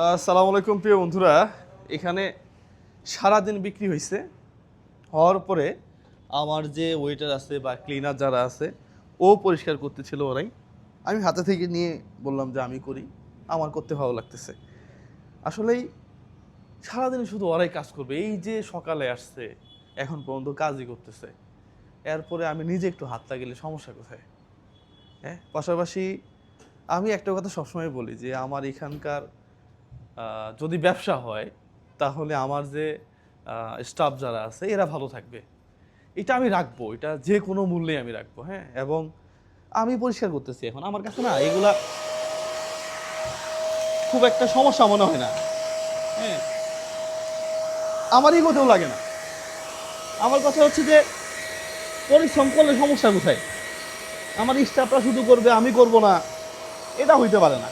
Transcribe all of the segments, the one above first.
আসসালামু আলাইকুম প্রিয় বন্ধুরা। এখানে সারাদিন বিক্রি হয়েছে, হওয়ার পরে আমার যে ওয়েটার আছে বা ক্লিনার যারা আছে ও পরিষ্কার করতেছিল ওরাই। আমি হাতে থেকে নিয়ে বললাম যে আমি করি, আমার করতে ভালো লাগতেছে। আসলেই সারাদিন শুধু ওরাই কাজ করবে। এই যে সকালে আসছে এখন পর্যন্ত কাজই করতেছে, এরপরে আমি নিজে একটু হাত লাগালে সমস্যা কোথায়? হ্যাঁ, পাশাপাশি আমি একটা কথা সবসময় বলি যে আমার এখানকার যদি ব্যবসা হয় তাহলে আমার যে স্টাফ যারা আছে এরা ভালো থাকবে, এটা আমি রাখবো, এটা যে কোনো মূল্যে আমি রাখবো। হ্যাঁ, এবং আমি পরিষ্কার করতেছি এখন, আমার কাছে না এগুলা খুব একটা সমস্যা মনে হয় না। হ্যাঁ, আমার ইগোতেও লাগে না। আমার কথা হচ্ছে যে পরিশ্রম করলে সমস্যা কোথায়? আমার স্টাফরা শুধু করবে, আমি করব না, এটা হইতে পারে না।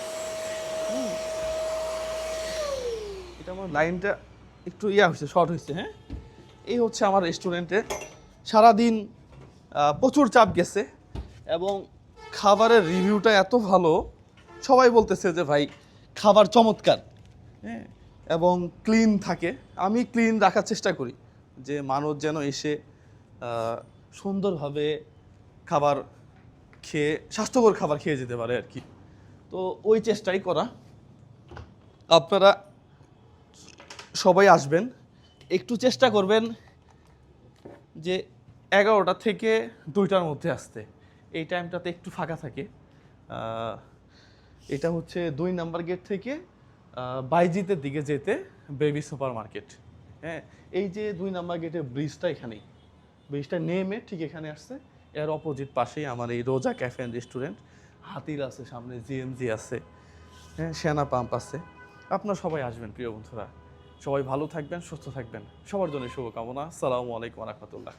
এটা আমার লাইনটা একটু হয়েছে, শর্ট হয়েছে। হ্যাঁ, এই হচ্ছে আমার রেস্টুরেন্টে সারাদিন প্রচুর চাপ গেছে এবং খাবারের রিভিউটা এত ভালো, সবাই বলতেছে যে ভাই খাবার চমৎকার। হ্যাঁ, এবং ক্লিন থাকে। আমি ক্লিন রাখার চেষ্টা করি যে মানুষ যেন এসে সুন্দরভাবে খাবার খেয়ে স্বাস্থ্যকর খাবার খেয়ে যেতে পারে আর কি। তো ওই চেষ্টাই করা। আপনারা সবাই আসবেন, একটু চেষ্টা করবেন যে 11টা থেকে 2টার মধ্যে আসতে। এই টাইমটাতে একটু ফাঁকা থাকে। এটা হচ্ছে 2 নাম্বার গেট থেকে বাইজিতের দিকে যেতে বেবি সুপার মার্কেট। হ্যাঁ, এই যে 2 নাম্বার গেটের ব্রিজটা এখানেই, ব্রিজটা নেমে ঠিক এখানে আসছে। এর অপোজিট পাশেই আমার এই রোজা ক্যাফে অ্যান্ড রেস্টুরেন্ট। হাতির আছে সামনে, জিএমজি আছে, হ্যাঁ, সেনা পাম্প আছে। আপনারা সবাই আসবেন প্রিয় বন্ধুরা। সবাই ভালো থাকবেন, সুস্থ থাকবেন, সবার জন্য শুভকামনা। আসসালামু আলাইকুম ওয়া রাহমাতুল্লাহ।